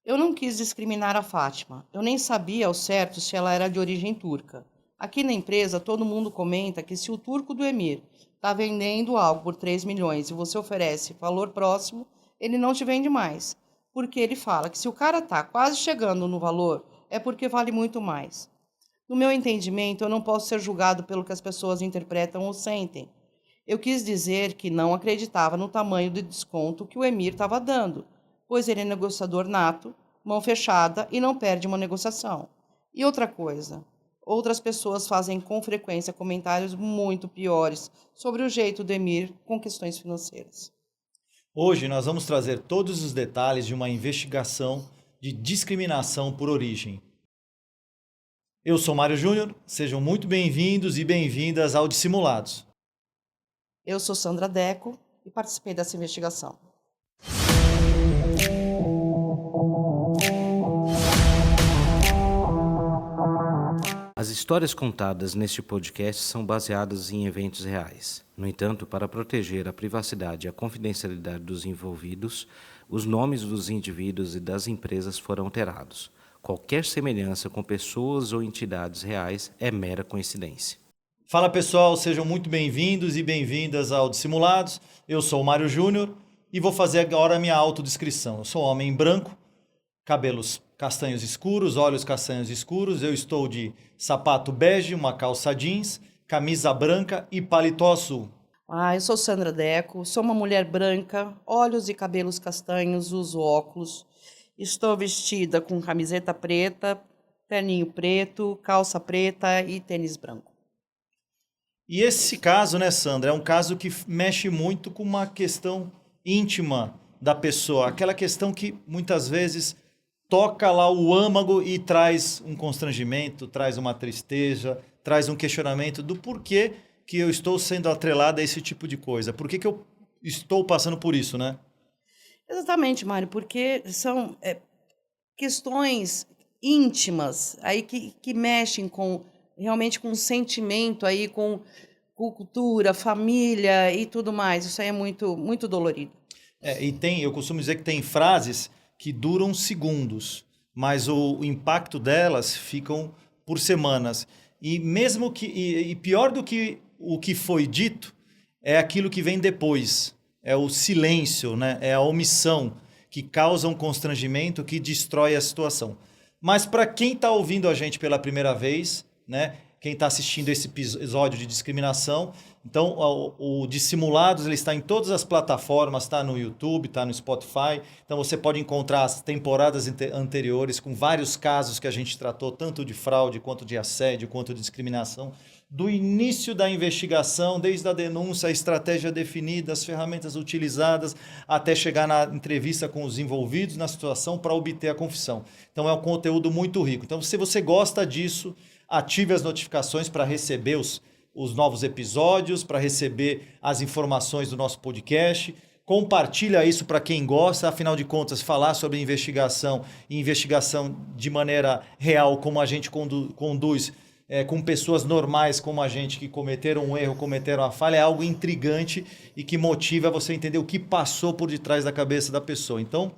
Eu não quis discriminar a Fátima. Eu nem sabia ao certo se ela era de origem turca. Aqui na empresa, todo mundo comenta que se o turco do Emir está vendendo algo por 3 milhões e você oferece valor próximo, ele não te vende mais. Porque ele fala que se o cara está quase chegando no valor, é porque vale muito mais. No meu entendimento, eu não posso ser julgado pelo que as pessoas interpretam ou sentem. Eu quis dizer que não acreditava no tamanho do desconto que o Emir estava dando, pois ele é negociador nato, mão fechada e não perde uma negociação. E outra coisa, outras pessoas fazem com frequência comentários muito piores sobre o jeito do Emir com questões financeiras. Hoje nós vamos trazer todos os detalhes de uma investigação de discriminação por origem. Eu sou Mário Júnior, sejam muito bem-vindos e bem-vindas ao Dissimulados. Eu sou Sandra Deco e participei dessa investigação. As histórias contadas neste podcast são baseadas em eventos reais. No entanto, para proteger a privacidade e a confidencialidade dos envolvidos, os nomes dos indivíduos e das empresas foram alterados. Qualquer semelhança com pessoas ou entidades reais é mera coincidência. Fala pessoal, sejam muito bem-vindos e bem-vindas ao Dissimulados. Eu sou o Mário Júnior e vou fazer agora a minha autodescrição. Eu sou um homem branco, cabelos castanhos escuros, olhos castanhos escuros. Eu estou de sapato bege, uma calça jeans, camisa branca e paletó azul. Eu sou Sandra Deco, sou uma mulher branca, olhos e cabelos castanhos, uso óculos. Estou vestida com camiseta preta, terninho preto, calça preta e tênis branco. E esse caso, né, Sandra, é um caso que mexe muito com uma questão íntima da pessoa. Aquela questão que muitas vezes toca lá o âmago e traz um constrangimento, traz uma tristeza, traz um questionamento do porquê que eu estou sendo atrelado a esse tipo de coisa. Por que eu estou passando por isso, né? Exatamente, Mário, porque são questões íntimas aí que mexem realmente com sentimento, aí, com cultura, família e tudo mais. Isso aí é muito, muito dolorido. Eu costumo dizer que tem frases que duram segundos, mas o impacto delas ficam por semanas. E mesmo que e pior do que o que foi dito é aquilo que vem depois. É o silêncio, né? É a omissão que causa um constrangimento que destrói a situação. Mas para quem está ouvindo a gente pela primeira vez, né? Quem está assistindo esse episódio de discriminação, então o Dissimulados ele está em todas as plataformas, está no YouTube, está no Spotify, então você pode encontrar as temporadas anteriores com vários casos que a gente tratou, tanto de fraude, quanto de assédio, quanto de discriminação, do início da investigação, desde a denúncia, a estratégia definida, as ferramentas utilizadas, até chegar na entrevista com os envolvidos na situação para obter a confissão. Então é um conteúdo muito rico. Então se você gosta disso, ative as notificações para receber os novos episódios, para receber as informações do nosso podcast. Compartilha isso para quem gosta, afinal de contas, falar sobre investigação e investigação de maneira real, como a gente conduz com pessoas normais como a gente, que cometeram um erro, cometeram uma falha, é algo intrigante e que motiva você a entender o que passou por detrás da cabeça da pessoa. Então,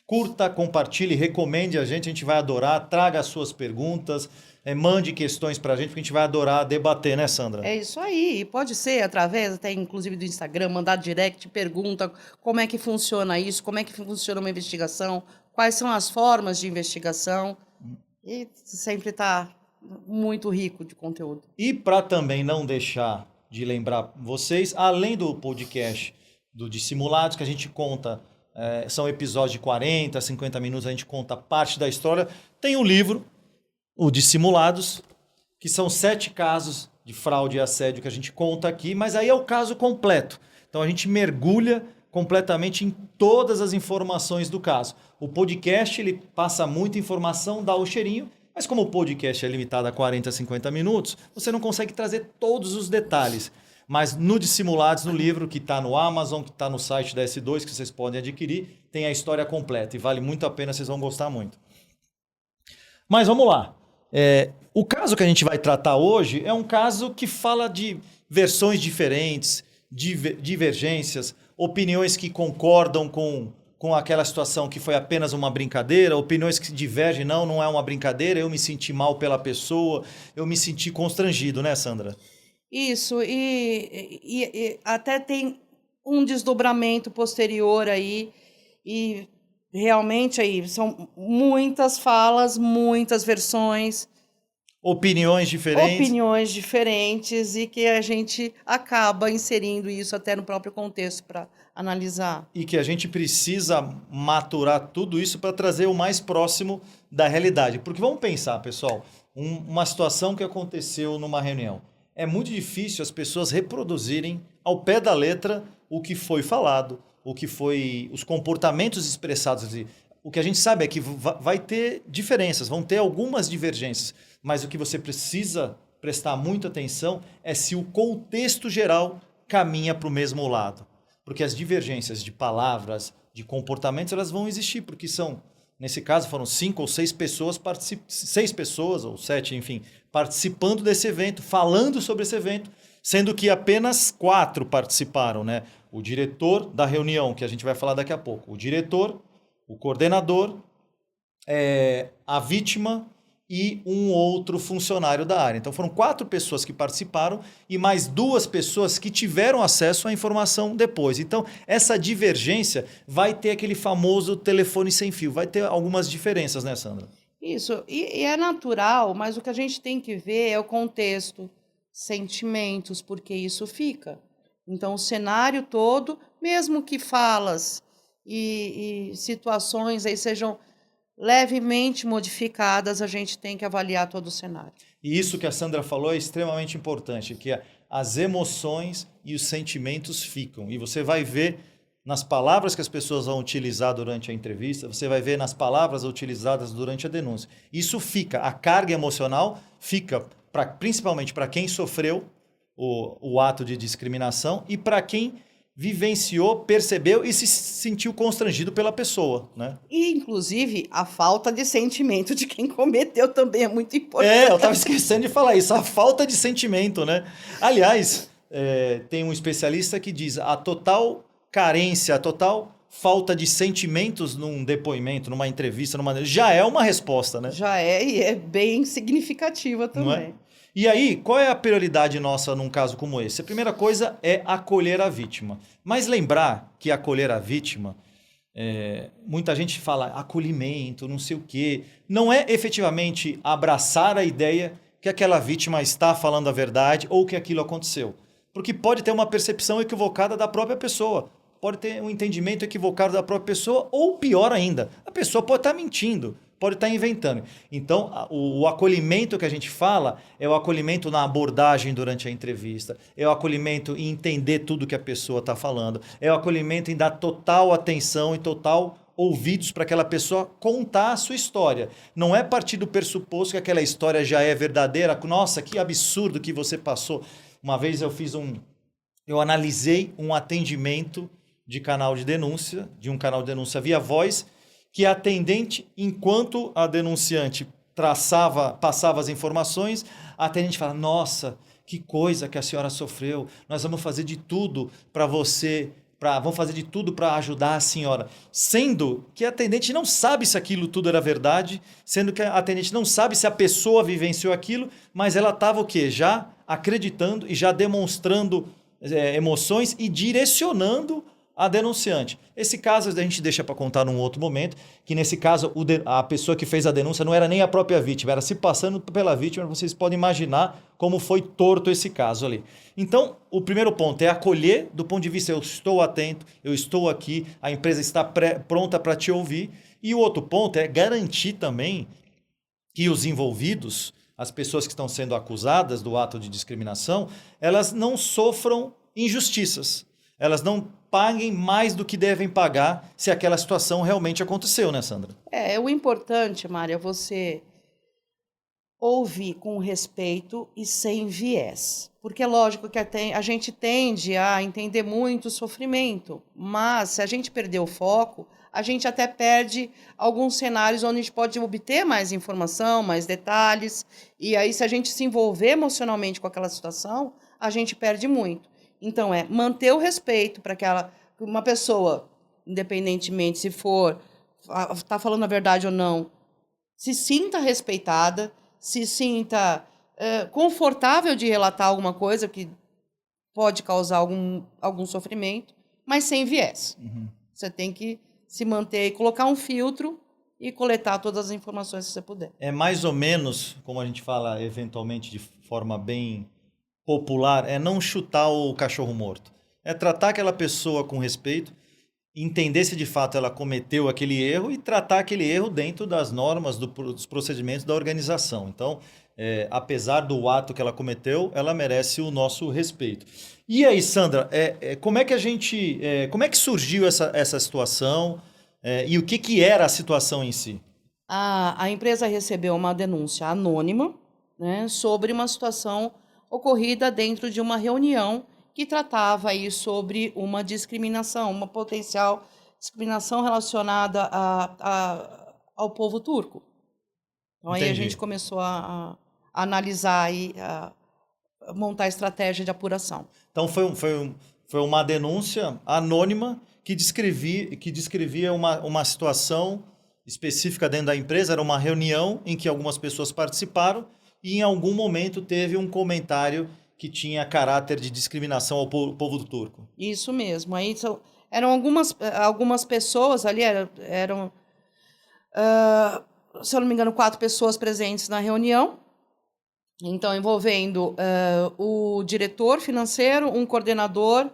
curta, compartilhe, recomende a gente vai adorar, traga as suas perguntas, mande questões pra gente, porque a gente vai adorar debater, né, Sandra? É isso aí. E pode ser através até inclusive do Instagram, mandar direct, pergunta como é que funciona isso, como é que funciona uma investigação, quais são as formas de investigação. E sempre está muito rico de conteúdo. E para também não deixar de lembrar vocês, além do podcast do Dissimulados, que a gente conta, são episódios de 40, 50 minutos, a gente conta parte da história, tem um livro, o Dissimulados, que são 7 casos de fraude e assédio que a gente conta aqui, mas aí é o caso completo. Então a gente mergulha completamente em todas as informações do caso. O podcast ele passa muita informação, dá o cheirinho, mas como o podcast é limitado a 40, 50 minutos, você não consegue trazer todos os detalhes. Mas no Dissimulados, no livro que está no Amazon, que está no site da S2, que vocês podem adquirir, tem a história completa e vale muito a pena, vocês vão gostar muito. Mas vamos lá. O caso que a gente vai tratar hoje é um caso que fala de versões diferentes, divergências, opiniões que concordam com com aquela situação que foi apenas uma brincadeira, opiniões que divergem, não é uma brincadeira, eu me senti mal pela pessoa, eu me senti constrangido, né, Sandra? Isso, e até tem um desdobramento posterior aí, e realmente aí são muitas falas, muitas versões, Opiniões diferentes, e que a gente acaba inserindo isso até no próprio contexto para analisar. e que a gente precisa maturar tudo isso para trazer o mais próximo da realidade. Porque vamos pensar, pessoal, uma situação que aconteceu numa reunião. É muito difícil as pessoas reproduzirem ao pé da letra o que foi falado, o que foi os comportamentos expressados ali. O que a gente sabe é que vai ter diferenças, vão ter algumas divergências, mas o que você precisa prestar muita atenção é se o contexto geral caminha para o mesmo lado. Porque as divergências de palavras, de comportamentos, elas vão existir, porque nesse caso, foram 5 ou 6 pessoas, 6 pessoas, ou 7, enfim, participando desse evento, falando sobre esse evento, sendo que apenas 4 participaram, né? O diretor da reunião, que a gente vai falar daqui a pouco, o diretor, o coordenador, a vítima e um outro funcionário da área. Então foram 4 pessoas que participaram e mais 2 pessoas que tiveram acesso à informação depois. Então essa divergência vai ter aquele famoso telefone sem fio, vai ter algumas diferenças, né, Sandra? Isso, e é natural, mas o que a gente tem que ver é o contexto, sentimentos, porque isso fica. Então, o cenário todo, mesmo que falas e situações aí sejam levemente modificadas, a gente tem que avaliar todo o cenário. E isso que a Sandra falou é extremamente importante, que as emoções e os sentimentos ficam. E você vai ver nas palavras que as pessoas vão utilizar durante a entrevista, você vai ver nas palavras utilizadas durante a denúncia. Isso fica, a carga emocional fica principalmente para quem sofreu o ato de discriminação e para quem vivenciou, percebeu e se sentiu constrangido pela pessoa, né? E, inclusive, a falta de sentimento de quem cometeu também é muito importante. Eu estava esquecendo de falar isso, a falta de sentimento, né? Aliás, tem um especialista que diz a total carência, a total falta de sentimentos num depoimento, numa entrevista, já é uma resposta, né? Já é, e é bem significativa também. Não é? E aí, qual é a prioridade nossa num caso como esse? A primeira coisa é acolher a vítima. Mas lembrar que acolher a vítima, muita gente fala acolhimento, não sei o quê. Não é efetivamente abraçar a ideia que aquela vítima está falando a verdade ou que aquilo aconteceu. Porque pode ter uma percepção equivocada da própria pessoa. Pode ter um entendimento equivocado da própria pessoa ou, pior ainda, a pessoa pode estar mentindo. Pode estar inventando. Então, o acolhimento que a gente fala é o acolhimento na abordagem durante a entrevista, é o acolhimento em entender tudo que a pessoa está falando, é o acolhimento em dar total atenção e total ouvidos para aquela pessoa contar a sua história. Não é partir do pressuposto que aquela história já é verdadeira. Nossa, que absurdo que você passou. Uma vez eu analisei um atendimento de canal de denúncia, de um canal de denúncia via voz, que a atendente, enquanto a denunciante passava as informações, a atendente fala, nossa, que coisa que a senhora sofreu, nós vamos fazer de tudo para vamos fazer de tudo para ajudar a senhora. Sendo que a atendente não sabe se aquilo tudo era verdade, sendo que a atendente não sabe se a pessoa vivenciou aquilo, mas ela estava o quê? Já acreditando e já demonstrando emoções e direcionando a denunciante. Esse caso a gente deixa para contar num outro momento, que nesse caso a pessoa que fez a denúncia não era nem a própria vítima, era se passando pela vítima. Vocês podem imaginar como foi torto esse caso ali. Então, o primeiro ponto é acolher do ponto de vista eu estou atento, eu estou aqui, a empresa está pronta para te ouvir. E o outro ponto é garantir também que os envolvidos, as pessoas que estão sendo acusadas do ato de discriminação, elas não sofram injustiças. Elas não paguem mais do que devem pagar se aquela situação realmente aconteceu, né, Sandra? O importante, Mária, é você ouvir com respeito e sem viés. Porque é lógico que a gente tende a entender muito o sofrimento, mas se a gente perder o foco, a gente até perde alguns cenários onde a gente pode obter mais informação, mais detalhes, e aí se a gente se envolver emocionalmente com aquela situação, a gente perde muito. Então, manter o respeito para uma pessoa independentemente se está falando a verdade ou não, se sinta respeitada, se sinta confortável de relatar alguma coisa que pode causar algum sofrimento, mas sem viés. Você tem que se manter, colocar um filtro e coletar todas as informações que você puder. É mais ou menos, como a gente fala eventualmente de forma bem popular, é não chutar o cachorro morto. É tratar aquela pessoa com respeito, entender se de fato ela cometeu aquele erro e tratar aquele erro dentro das normas, dos procedimentos da organização. Então, apesar do ato que ela cometeu, ela merece o nosso respeito. E aí, Sandra, como é que surgiu essa situação e o que era a situação em si? A empresa recebeu uma denúncia anônima, né, sobre uma situação ocorrida dentro de uma reunião que tratava aí sobre uma discriminação, uma potencial discriminação relacionada ao povo turco. Então aí a gente começou a analisar e a montar a estratégia de apuração. Então foi uma denúncia anônima que descrevia uma situação específica dentro da empresa. Era uma reunião em que algumas pessoas participaram e em algum momento teve um comentário que tinha caráter de discriminação ao povo turco. Isso mesmo. Aí eram algumas pessoas ali, eram se eu não me engano, 4 pessoas presentes na reunião. Então, envolvendo o diretor financeiro, um coordenador,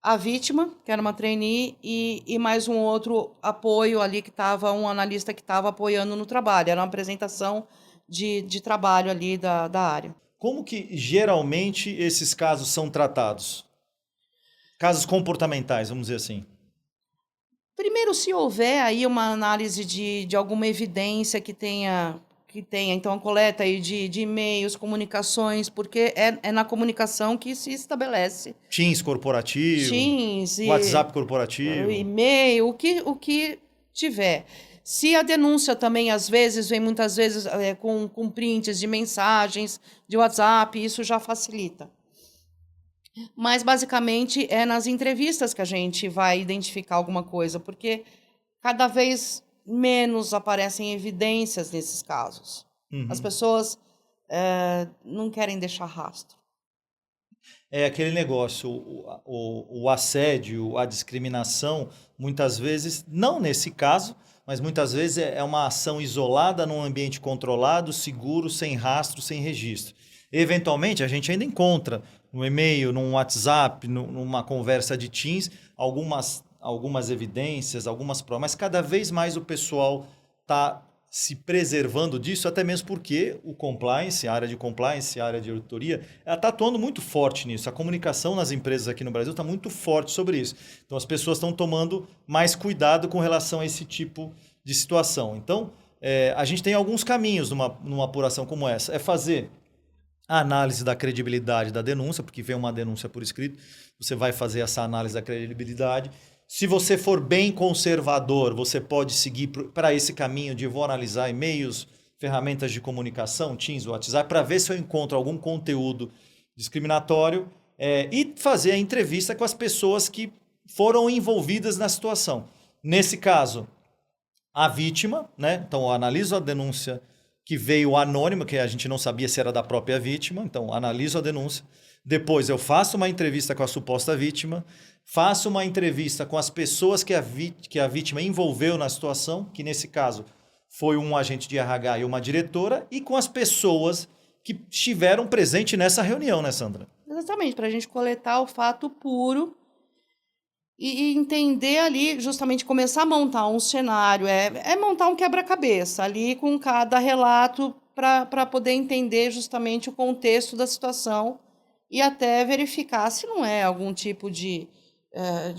a vítima, que era uma trainee, e mais um outro apoio ali, um analista que estava apoiando no trabalho. Era uma apresentação de trabalho ali da área. Como que geralmente esses casos são tratados? Casos comportamentais, vamos dizer assim. Primeiro, se houver aí uma análise de alguma evidência que tenha, então, a coleta aí de e-mails, comunicações, porque é na comunicação que se estabelece. Teams corporativo, WhatsApp corporativo. E-mail, o que tiver. Se a denúncia também, às vezes, vem muitas vezes com prints de mensagens de WhatsApp, isso já facilita. Mas, basicamente, é nas entrevistas que a gente vai identificar alguma coisa, porque cada vez menos aparecem evidências nesses casos. As pessoas não querem deixar rastro. É aquele negócio, o assédio, a discriminação, muitas vezes, não nesse caso, mas muitas vezes é uma ação isolada num ambiente controlado, seguro, sem rastro, sem registro. Eventualmente, a gente ainda encontra no e-mail, num WhatsApp, numa conversa de Teams, algumas evidências, algumas provas, mas cada vez mais o pessoal está se preservando disso, até mesmo porque o compliance, a área de compliance, a área de auditoria, ela está atuando muito forte nisso. A comunicação nas empresas aqui no Brasil está muito forte sobre isso. Então, as pessoas estão tomando mais cuidado com relação a esse tipo de situação. Então, a gente tem alguns caminhos numa apuração como essa. É fazer a análise da credibilidade da denúncia, porque vem uma denúncia por escrito, você vai fazer essa análise da credibilidade. Se você for bem conservador, você pode seguir para esse caminho de vou analisar e-mails, ferramentas de comunicação, Teams, WhatsApp, para ver se eu encontro algum conteúdo discriminatório e fazer a entrevista com as pessoas que foram envolvidas na situação. Nesse caso, a vítima, né? Então, eu analiso a denúncia que veio anônima, que a gente não sabia se era da própria vítima, então analiso a denúncia. Depois eu faço uma entrevista com a suposta vítima, faço uma entrevista com as pessoas que a vítima envolveu na situação, que nesse caso foi um agente de RH e uma diretora, e com as pessoas que estiveram presentes nessa reunião, né, Sandra? Exatamente, para a gente coletar o fato puro e entender ali, justamente começar a montar um cenário, montar um quebra-cabeça ali com cada relato para poder entender justamente o contexto da situação e até verificar se não é algum tipo de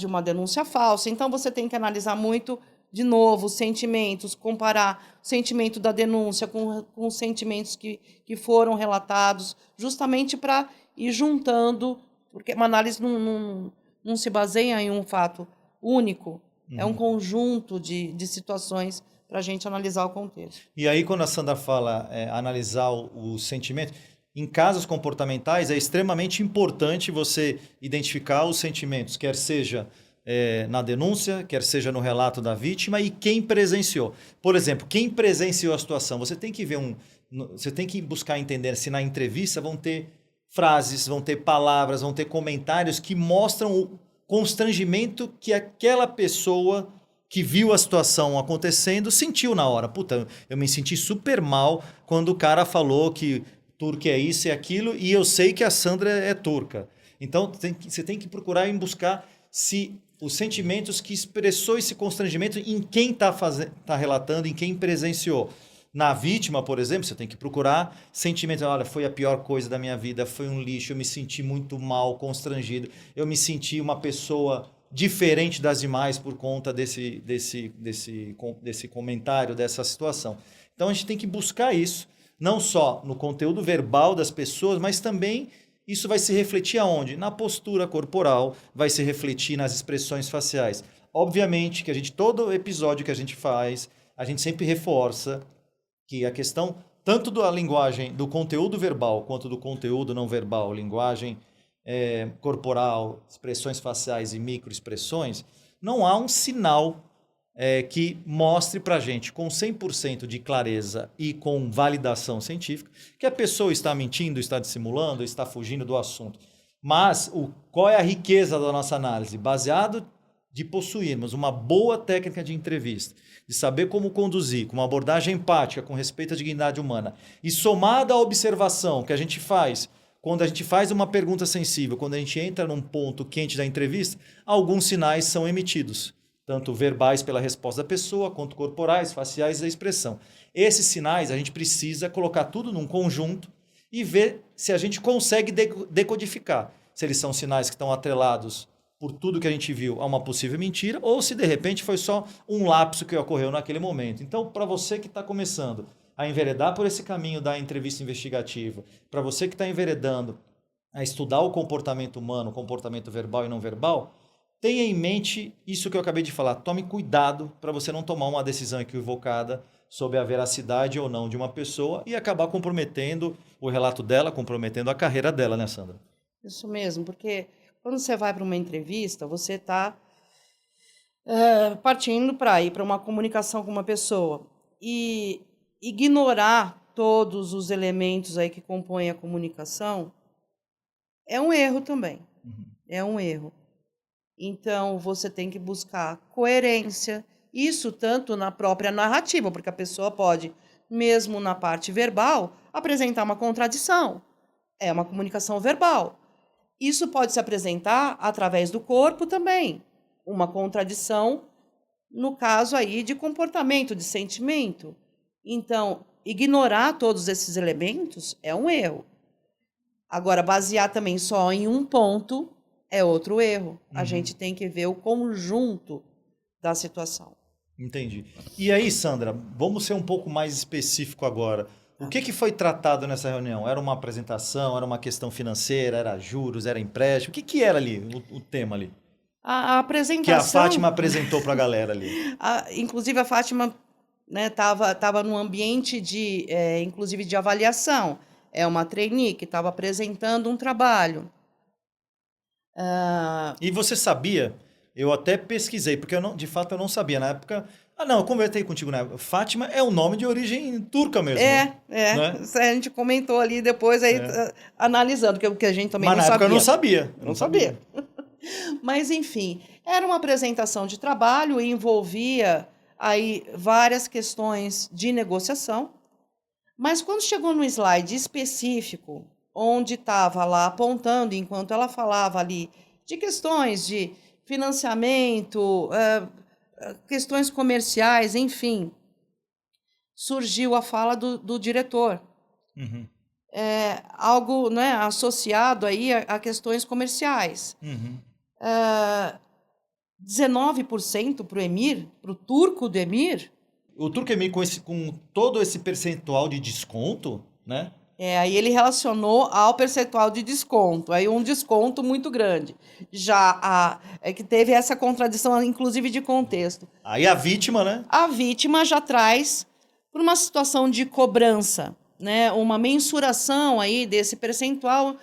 uma denúncia falsa. Então, você tem que analisar muito, de novo, os sentimentos, comparar o sentimento da denúncia com os sentimentos que foram relatados, justamente para ir juntando, porque uma análise não se baseia em um fato único, é um conjunto de situações para a gente analisar o contexto. E aí, quando a Sandra fala analisar o sentimento, em casos comportamentais é extremamente importante você identificar os sentimentos, quer seja na denúncia, quer seja no relato da vítima, e quem presenciou. Por exemplo, quem presenciou a situação. Você tem que você tem que buscar entender se na entrevista vão ter frases, vão ter palavras, vão ter comentários que mostram o constrangimento que aquela pessoa que viu a situação acontecendo sentiu na hora. Puta, eu me senti super mal quando o cara falou que turco é isso e aquilo, e eu sei que a Sandra é turca. Então, você tem que procurar em buscar se os sentimentos que expressou esse constrangimento em quem está relatando, em quem presenciou. Na vítima, por exemplo, você tem que procurar sentimentos. Olha, foi a pior coisa da minha vida, foi um lixo, eu me senti muito mal, constrangido, eu me senti uma pessoa diferente das demais por conta desse comentário, dessa situação. Então a gente tem que buscar isso, não só no conteúdo verbal das pessoas, mas também isso vai se refletir aonde? Na postura corporal, vai se refletir nas expressões faciais. Obviamente que todo episódio que a gente faz, a gente sempre reforça que a questão tanto da linguagem, do conteúdo verbal, quanto do conteúdo não verbal, linguagem corporal, expressões faciais e microexpressões, não há um sinal que mostre para a gente com 100% de clareza e com validação científica que a pessoa está mentindo, está dissimulando, está fugindo do assunto. Mas qual é a riqueza da nossa análise? Baseado de possuirmos uma boa técnica de entrevista, de saber como conduzir, com uma abordagem empática, com respeito à dignidade humana, e somada à observação que a gente faz quando a gente faz uma pergunta sensível, quando a gente entra num ponto quente da entrevista, alguns sinais são emitidos, tanto verbais pela resposta da pessoa, quanto corporais, faciais da expressão. Esses sinais a gente precisa colocar tudo num conjunto e ver se a gente consegue decodificar. Se eles são sinais que estão atrelados por tudo que a gente viu a uma possível mentira, ou se de repente foi só um lapso que ocorreu naquele momento. Então, para você que está começando a enveredar por esse caminho da entrevista investigativa, para você que está enveredando a estudar o comportamento humano, o comportamento verbal e não verbal, tenha em mente isso que eu acabei de falar. Tome cuidado para você não tomar uma decisão equivocada sobre a veracidade ou não de uma pessoa e acabar comprometendo o relato dela, comprometendo a carreira dela, né, Sandra? Isso mesmo, porque quando você vai para uma entrevista, você está partindo para ir para uma comunicação com uma pessoa. E ignorar todos os elementos aí que compõem a comunicação é um erro também. É um erro. Então, você tem que buscar coerência, isso tanto na própria narrativa, porque a pessoa pode, mesmo na parte verbal, apresentar uma contradição. É uma comunicação verbal. Isso pode se apresentar através do corpo também. Uma contradição, no caso aí de comportamento, de sentimento. Então, ignorar todos esses elementos é um erro. Agora, basear também só em um ponto é outro erro. A gente tem que ver o conjunto da situação. Entendi. E aí, Sandra, vamos ser um pouco mais específico agora. O que foi tratado nessa reunião? Era uma apresentação, era uma questão financeira, era juros, era empréstimo? O que era ali, o tema ali? A apresentação... Que a Fátima apresentou para a galera ali. Inclusive, a Fátima estava num ambiente inclusive de avaliação. É uma trainee que estava apresentando um trabalho. E você sabia? Eu até pesquisei, porque de fato eu não sabia. Na época... eu conversei contigo na época. Fátima é um nome de origem turca mesmo. Né? A gente comentou ali depois, aí, analisando, porque a gente também não sabia. Mas na época eu não sabia. Não sabia. Mas, enfim, era uma apresentação de trabalho e envolvia aí várias questões de negociação. Mas quando chegou no slide específico, onde estava lá apontando, enquanto ela falava ali de questões de financiamento, questões comerciais, enfim, surgiu a fala do diretor. Algo, né, associado aí a questões comerciais. 19% para o Emir, para o turco do Emir. O turco Emir com todo esse percentual de desconto, né? Aí ele relacionou ao percentual de desconto, aí um desconto muito grande. Já que teve essa contradição, inclusive de contexto. Aí a vítima, né? A vítima já traz para uma situação de cobrança, né? Uma mensuração aí desse percentual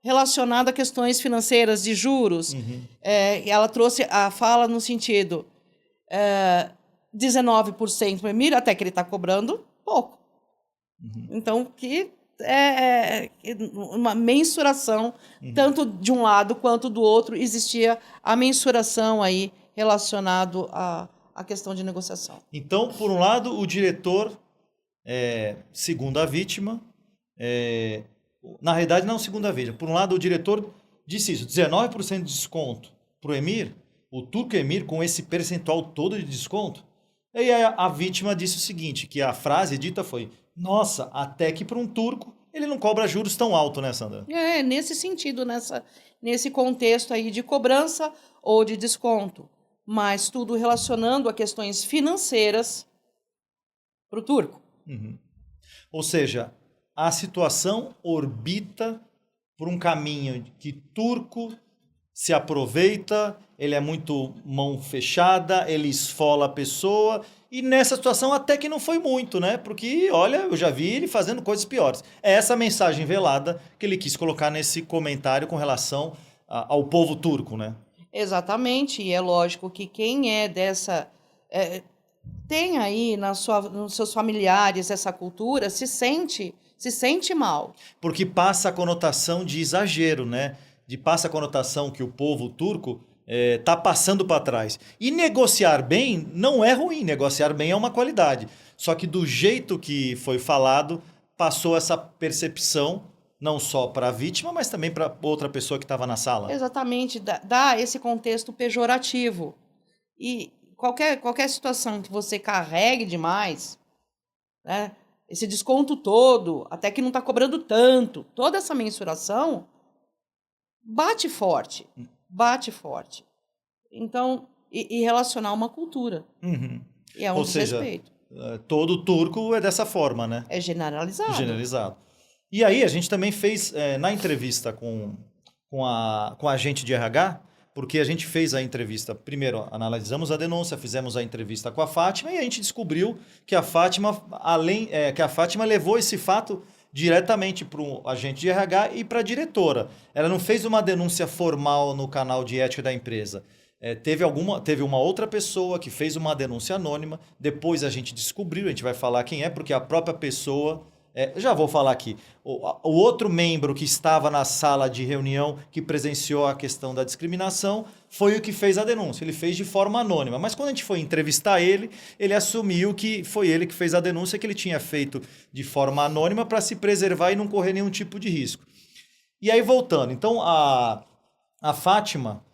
relacionado a questões financeiras de juros. Ela trouxe a fala no sentido 19% para o Emir, até que ele está cobrando pouco. Então, que é uma mensuração, tanto de um lado quanto do outro, existia a mensuração aí relacionado à questão de negociação. Então, por um lado, o diretor, segundo a vítima, na realidade não segundo a vítima, por um lado o diretor disse isso, 19% de desconto para o Emir, o Turco Emir com esse percentual todo de desconto. E aí a vítima disse o seguinte, que a frase dita foi, nossa, até que para um turco ele não cobra juros tão alto, né, Sandra? Nesse sentido, nesse contexto aí de cobrança ou de desconto, mas tudo relacionando a questões financeiras para o turco. Ou seja, a situação orbita por um caminho que turco se aproveita, ele é muito mão fechada, ele esfola a pessoa, e nessa situação até que não foi muito, né? Porque, olha, eu já vi ele fazendo coisas piores. É essa mensagem velada que ele quis colocar nesse comentário com relação ao povo turco, né? Exatamente, e é lógico que quem é dessa... tem aí nos seus familiares essa cultura, se sente mal. Porque passa a conotação de exagero, né? Passa a conotação que o povo turco está passando para trás. E negociar bem não é ruim, negociar bem é uma qualidade. Só que do jeito que foi falado, passou essa percepção, não só para a vítima, mas também para outra pessoa que estava na sala. Exatamente, dá esse contexto pejorativo. E qualquer situação que você carregue demais, né, esse desconto todo, até que não está cobrando tanto, toda essa mensuração bate forte. Então, e relacionar uma cultura. E é um desrespeito. Todo turco é dessa forma, né? É generalizado. E aí a gente também fez, na entrevista com a agente de RH, porque a gente fez a entrevista, primeiro analisamos a denúncia, fizemos a entrevista com a Fátima e a gente descobriu que a Fátima, levou esse fato diretamente para o agente de RH e para a diretora. Ela não fez uma denúncia formal no canal de ética da empresa. Teve uma outra pessoa que fez uma denúncia anônima, depois a gente descobriu, a gente vai falar quem é, porque a própria pessoa... já vou falar aqui. O outro membro que estava na sala de reunião, que presenciou a questão da discriminação, foi o que fez a denúncia. Ele fez de forma anônima. Mas quando a gente foi entrevistar ele, ele assumiu que foi ele que fez a denúncia, que ele tinha feito de forma anônima para se preservar e não correr nenhum tipo de risco. E aí, voltando. Então, a Fátima,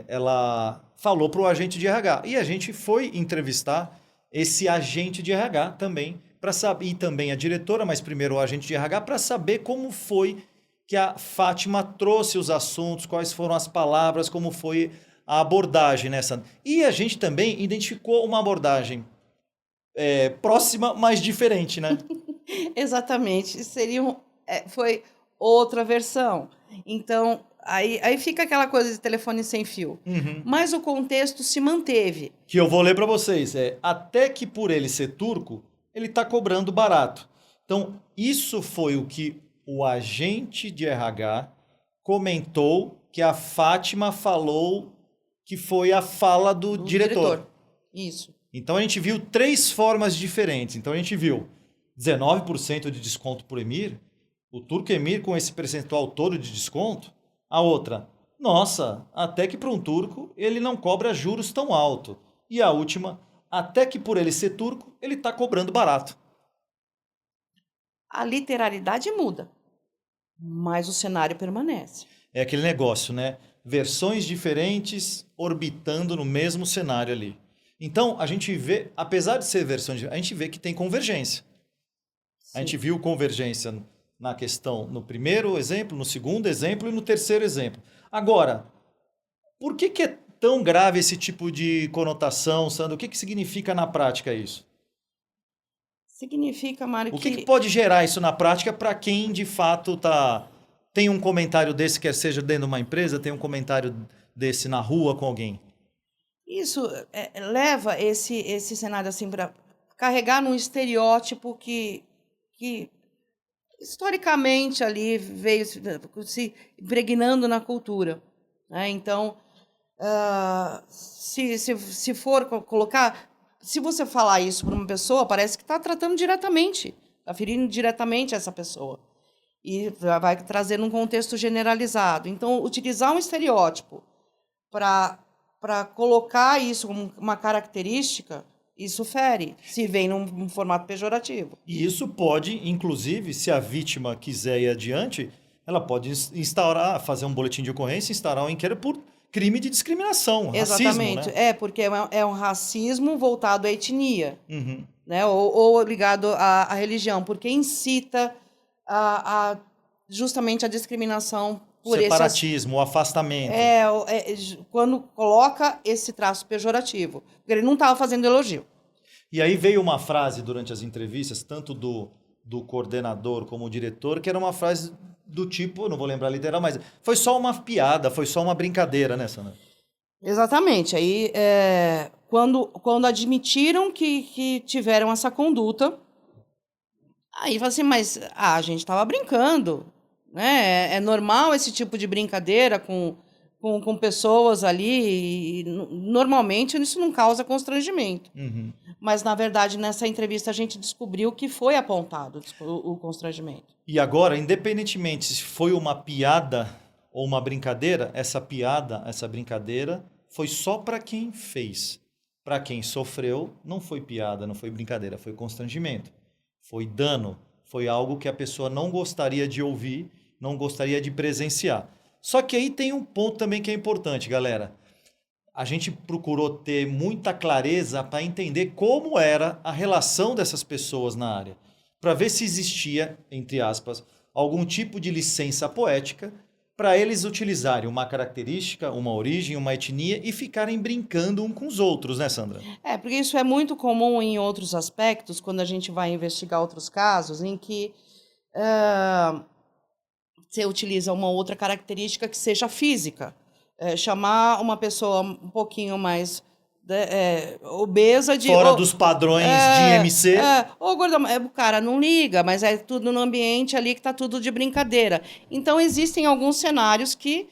ela falou para o agente de RH. E a gente foi entrevistar esse agente de RH também, para saber, e também a diretora, mas primeiro o agente de RH, para saber como foi que a Fátima trouxe os assuntos, quais foram as palavras, como foi a abordagem nessa. E a gente também identificou uma abordagem próxima, mas diferente, né? Exatamente. Foi outra versão. Então, aí fica aquela coisa de telefone sem fio. Mas o contexto se manteve. Que eu vou ler para vocês. Até que por ele ser turco, ele está cobrando barato. Então, isso foi o que o agente de RH comentou que a Fátima falou que foi a fala do diretor. Isso. Então, a gente viu 3 formas diferentes. Então, a gente viu 19% de desconto por Emir, o Turco Emir com esse percentual todo de desconto. A outra, nossa, até que para um turco ele não cobra juros tão alto. E a última, até que por ele ser turco, ele está cobrando barato. A literalidade muda, mas o cenário permanece. É aquele negócio, né? Versões diferentes orbitando no mesmo cenário ali. Então, a gente vê, apesar de ser versões diferentes, a gente vê que tem convergência. Sim. A gente viu convergência na questão no primeiro exemplo, no segundo exemplo e no terceiro exemplo. Agora, por que é tão grave esse tipo de conotação, Sandra? O que significa na prática isso? Significa, Mário, O que pode gerar isso na prática para quem de fato tem um comentário desse, quer seja dentro de uma empresa, tem um comentário desse na rua com alguém? Isso leva esse cenário assim para carregar num estereótipo que historicamente ali veio se impregnando na cultura, né? Então, se for colocar, se você falar isso para uma pessoa, parece que está tratando diretamente, está ferindo diretamente essa pessoa. E vai trazer num contexto generalizado. Então, utilizar um estereótipo para colocar isso como uma característica, isso fere, se vem num formato pejorativo. E isso pode, inclusive, se a vítima quiser ir adiante, ela pode fazer um boletim de ocorrência, instaurar um inquérito por crime de discriminação, Exatamente. racismo, né? Porque é um racismo voltado à etnia, Uhum. né? Ou ligado à religião, porque incita justamente a discriminação por Separatismo, o afastamento. quando coloca esse traço pejorativo. Porque ele não estava fazendo elogio. E aí veio uma frase durante as entrevistas, tanto do coordenador como do diretor, que era uma frase do tipo, não vou lembrar literal, mas foi só uma piada, foi só uma brincadeira, né, Sandra? Exatamente. Aí, quando admitiram que tiveram essa conduta, aí fala assim, mas a gente estava brincando, né? É normal esse tipo de brincadeira com pessoas ali, e normalmente isso não causa constrangimento. Uhum. Mas, na verdade, nessa entrevista a gente descobriu que foi apontado o constrangimento. E agora, independentemente se foi uma piada ou uma brincadeira, essa piada, essa brincadeira foi só para quem fez. Para quem sofreu, não foi piada, não foi brincadeira, foi constrangimento. Foi dano, foi algo que a pessoa não gostaria de ouvir, não gostaria de presenciar. Só que aí tem um ponto também que é importante, galera. A gente procurou ter muita clareza para entender como era a relação dessas pessoas na área, para ver se existia, entre aspas, algum tipo de licença poética para eles utilizarem uma característica, uma origem, uma etnia e ficarem brincando um com os outros, né, Sandra? Porque isso é muito comum em outros aspectos, quando a gente vai investigar outros casos, em que você utiliza uma outra característica que seja física. Chamar uma pessoa um pouquinho mais obesa de... Fora dos padrões de IMC. Gordão, o cara não liga, mas é tudo no ambiente ali que está tudo de brincadeira. Então, existem alguns cenários que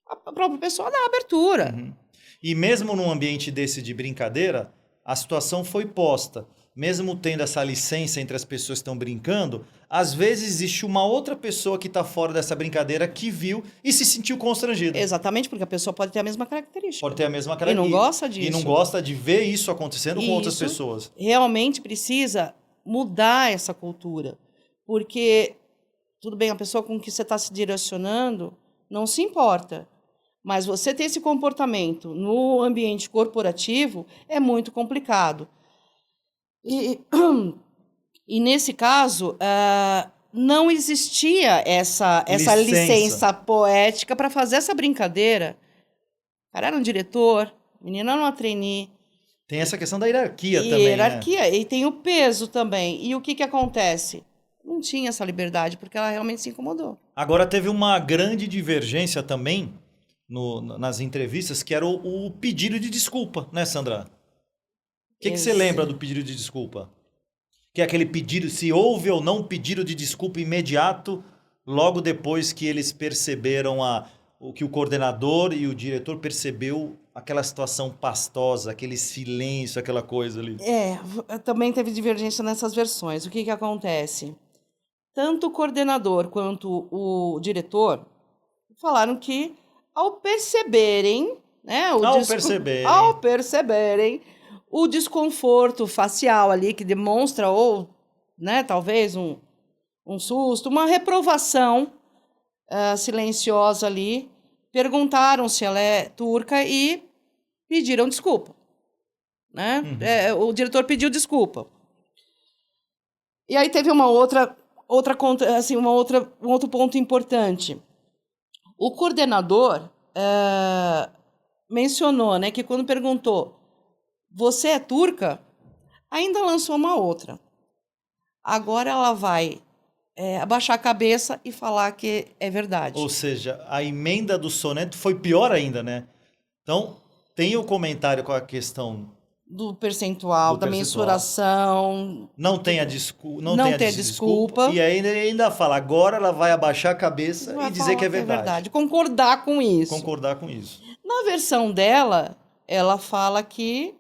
a própria pessoa dá abertura. Uhum. E mesmo num ambiente desse de brincadeira, a situação foi posta. Mesmo tendo essa licença entre as pessoas que estão brincando, às vezes existe uma outra pessoa que está fora dessa brincadeira que viu e se sentiu constrangida. Exatamente, porque a pessoa pode ter a mesma característica. Pode ter a mesma característica. E não gosta disso. E não gosta de ver isso acontecendo com outras pessoas. Realmente precisa mudar essa cultura. Porque, tudo bem, a pessoa com que você está se direcionando não se importa. Mas você ter esse comportamento no ambiente corporativo é muito complicado. E nesse caso, não existia essa licença poética para fazer essa brincadeira. O cara era um diretor, a menina era uma trainee. Tem essa questão da hierarquia também, hierarquia, né? E tem o peso também. E o que acontece? Não tinha essa liberdade, porque ela realmente se incomodou. Agora, teve uma grande divergência também nas entrevistas, que era o pedido de desculpa, né, Sandra? O que você lembra do pedido de desculpa? Que é aquele pedido, se houve ou não pedido de desculpa imediato, logo depois que eles perceberam o que o coordenador e o diretor percebeu aquela situação pastosa, aquele silêncio, aquela coisa ali. Também teve divergência nessas versões. O que acontece? Tanto o coordenador quanto o diretor falaram que ao perceberem, né, ao perceberem o desconforto facial ali que demonstra, ou, né, talvez um susto, uma reprovação silenciosa ali, perguntaram se ela é turca e pediram desculpa, né? Uhum. O diretor pediu desculpa. E aí teve um outro ponto importante. O coordenador mencionou, né, que quando perguntou você é turca, ainda lançou uma outra. Agora ela vai abaixar a cabeça e falar que é verdade. Ou seja, a emenda do soneto foi pior ainda, né? Então, tem o comentário com a questão do percentual, da mensuração. Não tem a desculpa. E ainda fala, agora ela vai abaixar a cabeça e dizer que é verdade. Concordar com isso. Concordar com isso. Na versão dela, ela fala que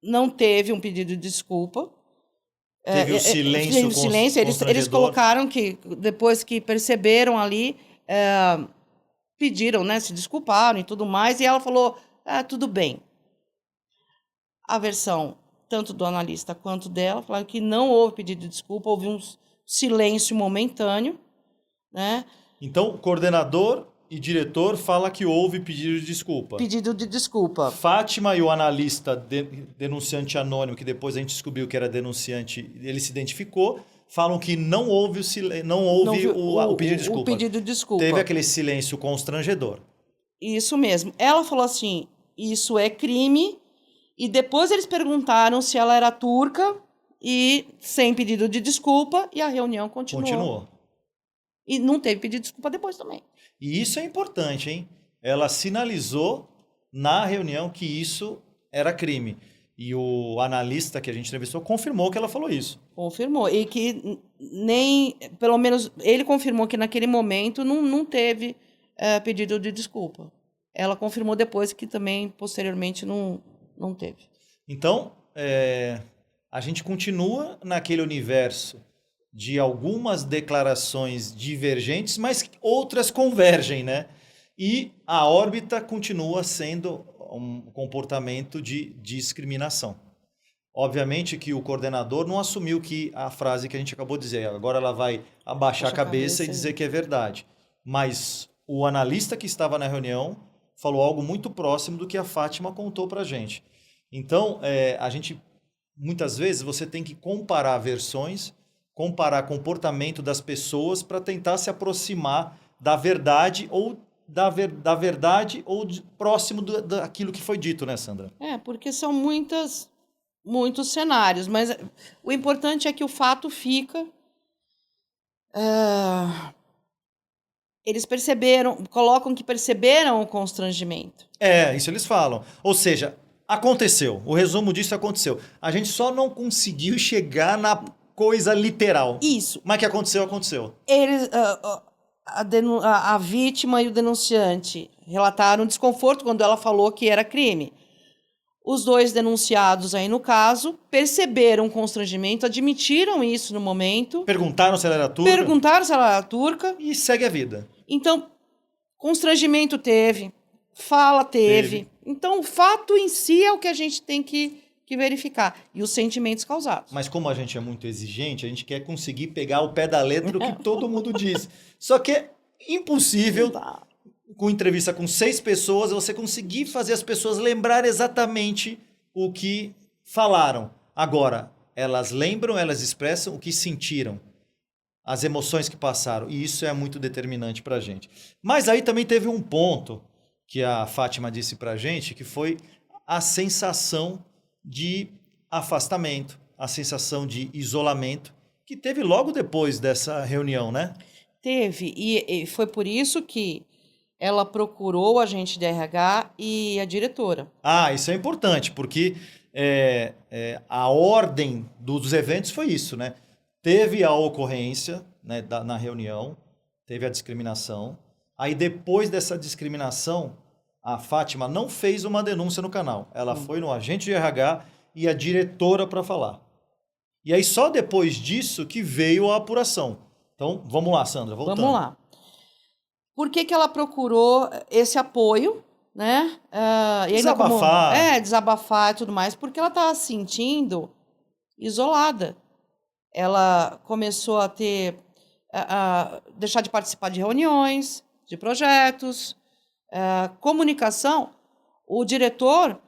não teve um pedido de desculpa. Teve o silêncio. Eles colocaram que, depois que perceberam ali, pediram, né, se desculparam e tudo mais, e ela falou, tudo bem. A versão, tanto do analista quanto dela, falaram que não houve pedido de desculpa, houve um silêncio momentâneo, né? Então, coordenador e diretor fala que houve pedido de desculpa. Pedido de desculpa. Fátima e o analista denunciante anônimo, que depois a gente descobriu que era denunciante, ele se identificou, falam que não houve o pedido de desculpa. O pedido de desculpa. Teve aquele silêncio constrangedor. Isso mesmo. Ela falou assim, isso é crime, e depois eles perguntaram se ela era turca, e sem pedido de desculpa, e a reunião continuou. E não teve pedido de desculpa depois também. E isso é importante, hein? Ela sinalizou na reunião que isso era crime. E o analista que a gente entrevistou confirmou que ela falou isso. Confirmou. E que pelo menos, ele confirmou que naquele momento não teve pedido de desculpa. Ela confirmou depois que também, posteriormente, não teve. Então, a gente continua naquele universo de algumas declarações divergentes, mas outras convergem, né? E a órbita continua sendo um comportamento de discriminação. Obviamente que o coordenador não assumiu que a frase que a gente acabou de dizer, agora ela vai abaixar a cabeça e dizer que é verdade. Mas o analista que estava na reunião falou algo muito próximo do que a Fátima contou para a gente. Então, a gente, muitas vezes, você tem que comparar versões, comparar comportamento das pessoas para tentar se aproximar da verdade ou próximo daquilo que foi dito, né, Sandra? Porque são muitos cenários, mas o importante é que o fato fica. Eles colocam que perceberam o constrangimento. Isso eles falam. Ou seja, aconteceu. O resumo disso aconteceu. A gente só não conseguiu chegar na coisa literal. Isso. Mas que aconteceu. Eles, a vítima e o denunciante relataram desconforto quando ela falou que era crime. Os dois denunciados aí no caso perceberam o constrangimento, admitiram isso no momento. Perguntaram se ela era turca. E segue a vida. Então, constrangimento teve, fala teve. Então, o fato em si é o que a gente tem que verificar. E os sentimentos causados. Mas como a gente é muito exigente, a gente quer conseguir pegar ao pé da letra o que todo mundo diz. Só que é impossível, com entrevista com 6 pessoas, você conseguir fazer as pessoas lembrar exatamente o que falaram. Agora, elas lembram, elas expressam o que sentiram, as emoções que passaram. E isso é muito determinante para a gente. Mas aí também teve um ponto que a Fátima disse para a gente, que foi a sensação de afastamento, a sensação de isolamento, que teve logo depois dessa reunião, né? Teve, e foi por isso que ela procurou o agente de RH e a diretora. Isso é importante, porque a ordem dos eventos foi isso, né? Teve a ocorrência, né, na reunião, teve a discriminação. Aí depois dessa discriminação, a Fátima não fez uma denúncia no canal. Ela foi no agente de RH e a diretora para falar. E aí só depois disso que veio a apuração. Então, vamos lá, Sandra, voltando. Vamos lá. Por que ela procurou esse apoio, né? Desabafar. Desabafar e tudo mais. Porque ela estava se sentindo isolada. Ela começou a deixar de participar de reuniões, de projetos, comunicação. O diretor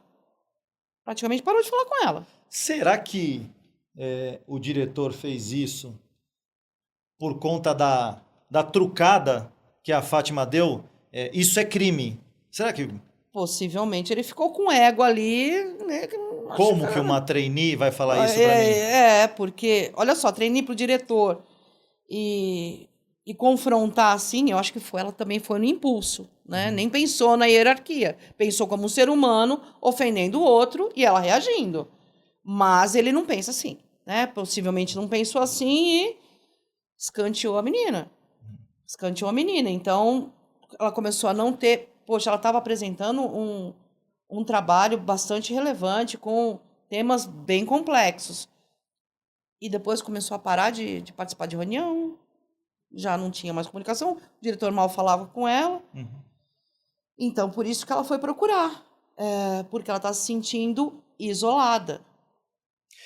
praticamente parou de falar com ela. Será que o diretor fez isso por conta da trucada que a Fátima deu? Isso é crime. Será que... Possivelmente ele ficou com ego ali. Né, como que uma trainee vai falar isso pra mim? Porque, olha só, trainee pro diretor e confrontar assim, eu acho que ela também foi no impulso, né? Nem pensou na hierarquia. Pensou como um ser humano ofendendo o outro e ela reagindo. Mas ele não pensa assim, né? Possivelmente não pensou assim e escanteou a menina. Escanteou a menina. Então, ela começou a não ter... Poxa, ela estava apresentando um trabalho bastante relevante, com temas bem complexos. E depois começou a parar de participar de reunião, já não tinha mais comunicação, o diretor mal falava com ela. Então, por isso que ela foi procurar, porque ela está se sentindo isolada.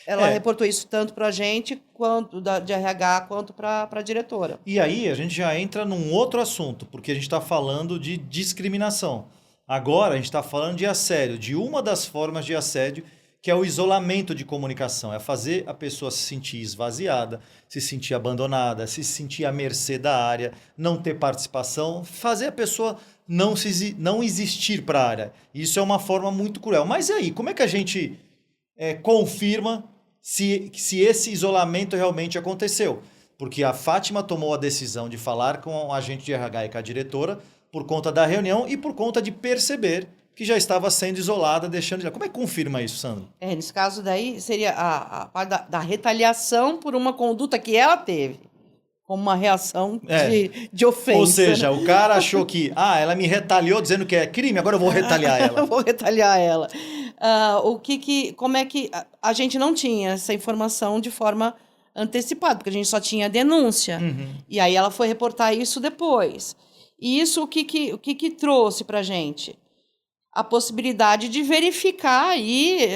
Ela reportou isso tanto para a gente, quanto de RH, quanto para a diretora. E aí a gente já entra num outro assunto, porque a gente está falando de discriminação. Agora a gente está falando de assédio, de uma das formas de assédio, que é o isolamento de comunicação. É fazer a pessoa se sentir esvaziada, se sentir abandonada, se sentir à mercê da área, não ter participação, fazer a pessoa não existir para a área. Isso é uma forma muito cruel. Mas e aí, como é que a gente confirma se esse isolamento realmente aconteceu? Porque a Fátima tomou a decisão de falar com o agente de RH e com a diretora por conta da reunião e por conta de perceber que já estava sendo isolada, deixando de... Como é que confirma isso, Sandra? Nesse caso daí, seria a parte da retaliação por uma conduta que ela teve, como uma reação de ofensa. Ou seja, né? O cara achou que, ela me retaliou dizendo que é crime, agora eu vou retaliar ela. Eu vou retaliar ela. Como é que... A gente não tinha essa informação de forma antecipada, porque a gente só tinha a denúncia. E aí ela foi reportar isso depois. E isso o que trouxe pra gente? A possibilidade de verificar aí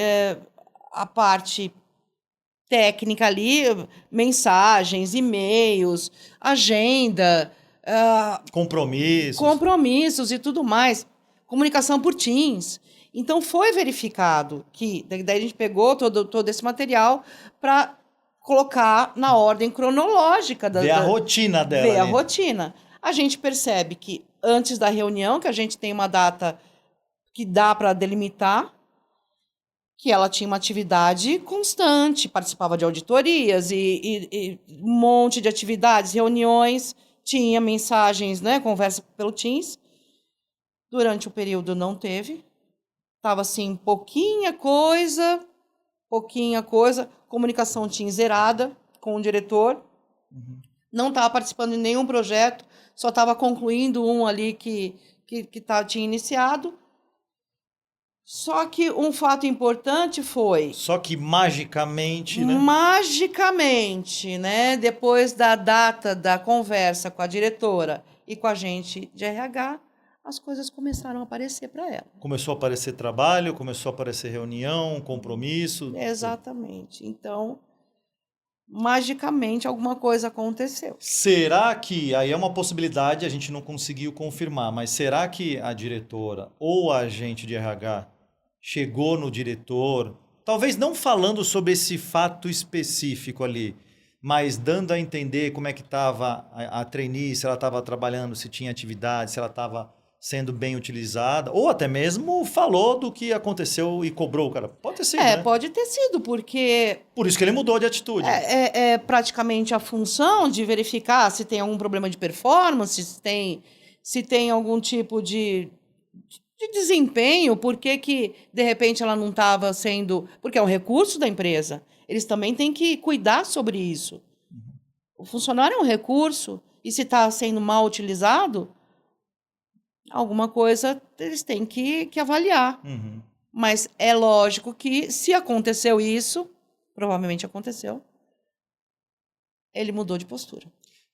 a parte técnica ali, mensagens, e-mails, agenda, compromissos e tudo mais, comunicação por Teams. Então foi verificado que daí a gente pegou todo esse material para colocar na ordem cronológica ver a rotina dela. Ver a rotina. A gente percebe que antes da reunião, que a gente tem uma data que dá para delimitar, que ela tinha uma atividade constante, participava de auditorias e um monte de atividades, reuniões, tinha mensagens, né, conversa pelo Teams. Durante o período não teve. Estava assim, pouquinha coisa, comunicação Teams zerada com o diretor. Não estava participando de nenhum projeto, só estava concluindo um ali que tinha iniciado. Só que um fato importante foi... Só que magicamente, né? Magicamente, né? Depois da data da conversa com a diretora e com a gente de RH, as coisas começaram a aparecer para ela. Começou a aparecer trabalho, começou a aparecer reunião, compromisso. Exatamente. Então, magicamente, alguma coisa aconteceu. Será que, aí é uma possibilidade, a gente não conseguiu confirmar, mas será que a diretora ou a agente de RH chegou no diretor, talvez não falando sobre esse fato específico ali, mas dando a entender como é que estava a trainee, se ela estava trabalhando, se tinha atividade, se ela estava sendo bem utilizada, ou até mesmo falou do que aconteceu e cobrou o cara. Pode ter sido, né? Pode ter sido, porque... Por isso que ele mudou de atitude. É praticamente a função de verificar se tem algum problema de performance, se tem algum tipo de desempenho, por que de repente ela não estava sendo... Porque é um recurso da empresa. Eles também têm que cuidar sobre isso. O funcionário é um recurso, e se está sendo mal utilizado, alguma coisa eles têm que avaliar. Mas é lógico que, se aconteceu isso, provavelmente aconteceu, ele mudou de postura.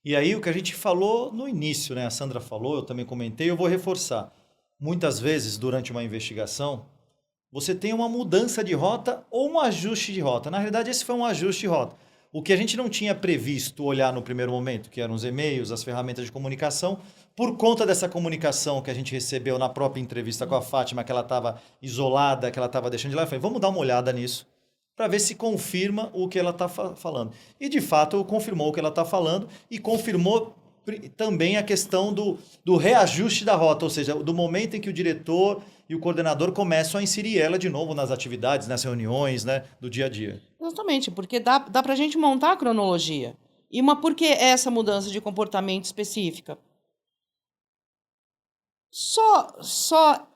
E aí o que a gente falou no início, né? A Sandra falou, eu também comentei, eu vou reforçar. Muitas vezes, durante uma investigação, você tem uma mudança de rota ou um ajuste de rota. Na realidade, esse foi um ajuste de rota. O que a gente não tinha previsto olhar no primeiro momento, que eram os e-mails, as ferramentas de comunicação, por conta dessa comunicação que a gente recebeu na própria entrevista com a Fátima, que ela estava isolada, que ela estava deixando de lá, eu falei, vamos dar uma olhada nisso, para ver se confirma o que ela está falando. E, de fato, confirmou o que ela está falando e confirmou também a questão do reajuste da rota, ou seja, do momento em que o diretor e o coordenador começam a inserir ela de novo nas atividades, nas reuniões, né, do dia a dia. Exatamente, porque dá para a gente montar a cronologia. Por que essa mudança de comportamento específica? Só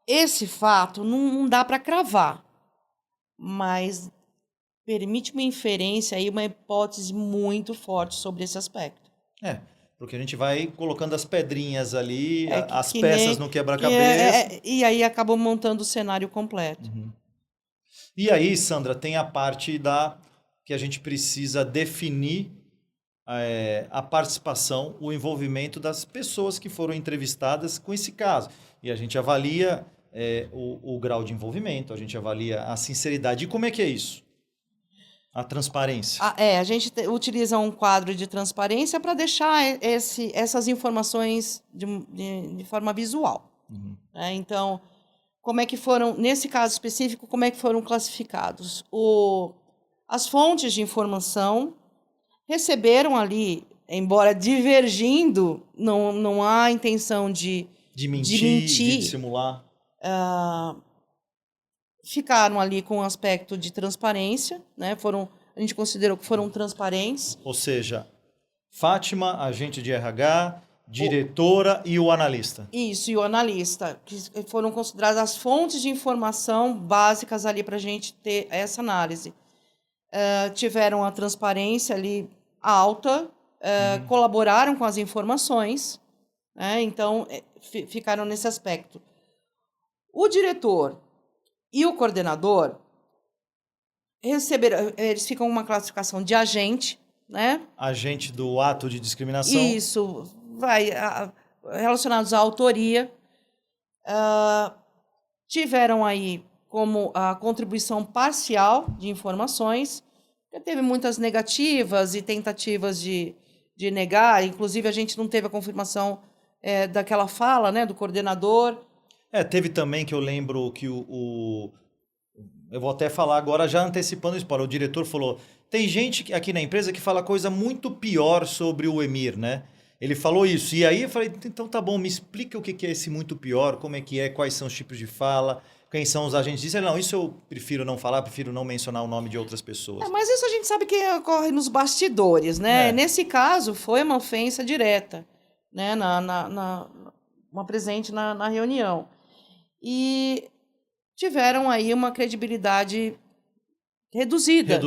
esse fato não dá para cravar, mas permite uma inferência aí, uma hipótese muito forte sobre esse aspecto. Porque a gente vai colocando as pedrinhas ali, É as que peças nem- no quebra-cabeça. e aí acabou montando o cenário completo. E aí, Sandra, tem a parte que a gente precisa definir a participação, o envolvimento das pessoas que foram entrevistadas com esse caso. E a gente avalia o grau de envolvimento, a gente avalia a sinceridade. E como é que é isso? A transparência. A gente utiliza um quadro de transparência para deixar essas informações de forma visual. Né? Então, como é que foram, nesse caso específico, como é que foram classificados? As fontes de informação receberam ali, embora divergindo, não há intenção de mentir, de dissimular. Ficaram ali com um aspecto de transparência, né? A gente considerou que foram transparentes. Ou seja, Fátima, agente de RH, diretora e o analista. Isso, e o analista, que foram consideradas as fontes de informação básicas ali para a gente ter essa análise. Tiveram a transparência ali alta, colaboraram com as informações, né? Então ficaram nesse aspecto. O diretor e o coordenador eles ficam com uma classificação de agente, né? Agente do ato de discriminação. Isso, relacionados à autoria. Tiveram aí como a contribuição parcial de informações, teve muitas negativas e tentativas de negar, inclusive a gente não teve a confirmação daquela fala, né, do coordenador. Teve também que eu lembro que eu vou até falar agora, já antecipando o spoiler, o diretor falou, tem gente aqui na empresa que fala coisa muito pior sobre o Emir, né? Ele falou isso, e aí eu falei, então tá bom, me explica o que é esse muito pior, como é que é, quais são os tipos de fala, quem são os agentes disso. Ele, não, isso eu prefiro não falar, prefiro não mencionar o nome de outras pessoas. Mas isso a gente sabe que ocorre nos bastidores, né? Nesse caso, foi uma ofensa direta, né? Uma presente na reunião. E tiveram aí uma credibilidade reduzida.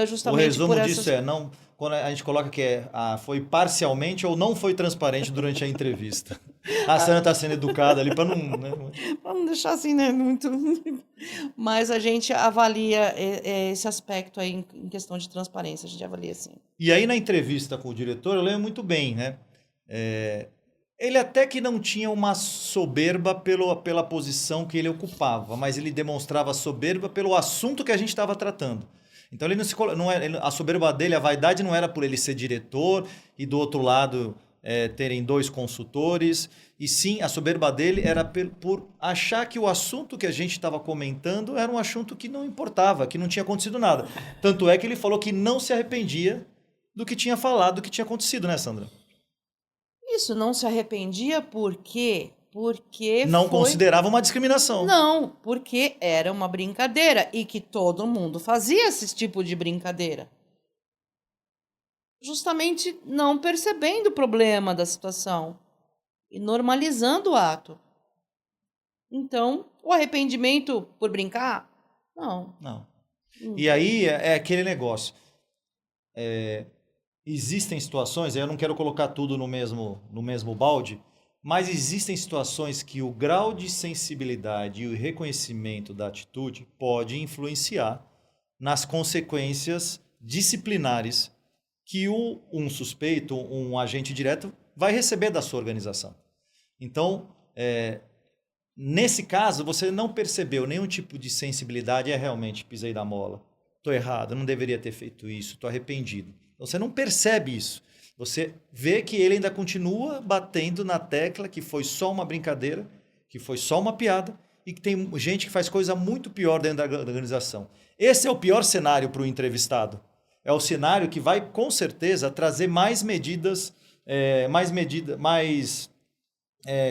Justamente o resumo por disso não, quando a gente coloca que foi parcialmente ou não foi transparente durante a entrevista. A Sandra está sendo educada ali para não... Né? Para não deixar assim, né? Muito... Mas a gente avalia esse aspecto aí em questão de transparência, a gente avalia assim. E aí na entrevista com o diretor, eu lembro muito bem, né? Ele até que não tinha uma soberba pela posição que ele ocupava, mas ele demonstrava soberba pelo assunto que a gente estava tratando. Então ele a soberba dele, a vaidade não era por ele ser diretor e do outro lado terem 2 consultores, e sim a soberba dele era por achar que o assunto que a gente estava comentando era um assunto que não importava, que não tinha acontecido nada. Tanto é que ele falou que não se arrependia do que tinha falado, do que tinha acontecido, né, Sandra? Isso, não se arrependia porque não considerava uma discriminação. Não, porque era uma brincadeira e que todo mundo fazia esse tipo de brincadeira. Justamente não percebendo o problema da situação e normalizando o ato. Então, o arrependimento por brincar? Não. E aí é aquele negócio. Existem situações, eu não quero colocar tudo no mesmo balde, mas existem situações que o grau de sensibilidade e o reconhecimento da atitude pode influenciar nas consequências disciplinares que um suspeito, um agente direto, vai receber da sua organização. Então, nesse caso, você não percebeu nenhum tipo de sensibilidade, realmente pisei da mola, estou errado, não deveria ter feito isso, estou arrependido. Você não percebe isso. Você vê que ele ainda continua batendo na tecla que foi só uma brincadeira, que foi só uma piada e que tem gente que faz coisa muito pior dentro da organização. Esse é o pior cenário para o entrevistado. É o cenário que vai, com certeza, trazer mais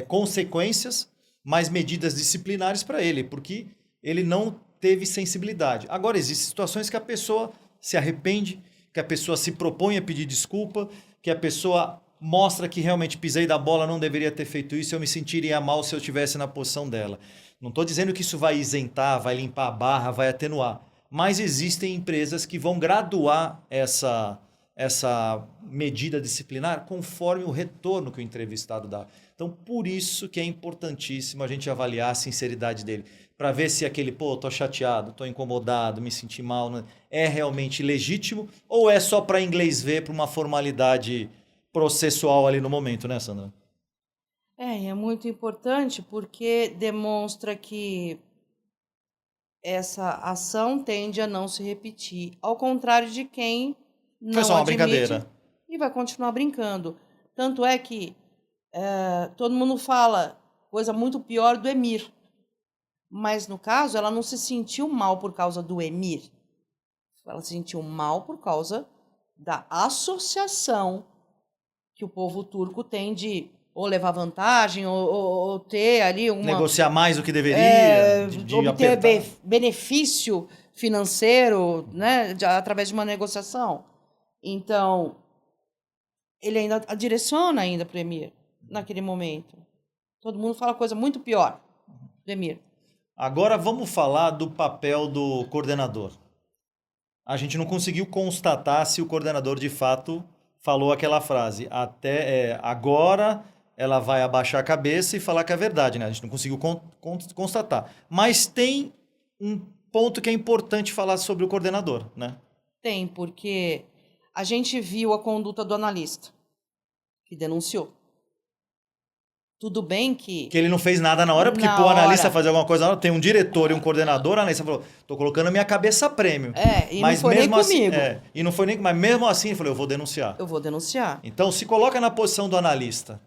consequências, mais medidas disciplinares para ele, porque ele não teve sensibilidade. Agora, existem situações que a pessoa se arrepende, que a pessoa se propõe a pedir desculpa, que a pessoa mostra que realmente pisei da bola, não deveria ter feito isso, eu me sentiria mal se eu estivesse na posição dela. Não estou dizendo que isso vai isentar, vai limpar a barra, vai atenuar. Mas existem empresas que vão graduar essa medida disciplinar conforme o retorno que o entrevistado dá. Então, por isso que é importantíssimo a gente avaliar a sinceridade dele, para ver se aquele, tô chateado, tô incomodado, me senti mal, né? É realmente legítimo ou é só para inglês ver, para uma formalidade processual ali no momento, né, Sandra? É muito importante porque demonstra que essa ação tende a não se repetir, ao contrário de quem Foi não só uma admite brincadeira. e vai continuar brincando. Tanto é que todo mundo fala coisa muito pior do Emir, mas no caso ela não se sentiu mal por causa do Emir, ela se sentiu mal por causa da associação que o povo turco tem de ou levar vantagem ou ter ali Negociar mais do que deveria, de obter apertar. benefício financeiro, né, através de uma negociação. Então, ele ainda direciona ainda para o Emir naquele momento. Todo mundo fala coisa muito pior do Emir. Agora vamos falar do papel do coordenador. A gente não conseguiu constatar se o coordenador de fato falou aquela frase. Até agora ela vai abaixar a cabeça e falar que é verdade, né? A gente não conseguiu constatar. Mas tem um ponto que é importante falar sobre o coordenador, né? Tem, porque a gente viu a conduta do analista, que denunciou. Tudo bem que ele não fez nada na hora, porque na pro analista hora fazer alguma coisa na hora, tem um diretor e um coordenador, o analista falou, tô colocando a minha cabeça a prêmio. e Mas não foi nem mesmo assim, comigo. e não foi nem, mas mesmo assim ele falou, eu vou denunciar. Eu vou denunciar. Então se coloca na posição do analista.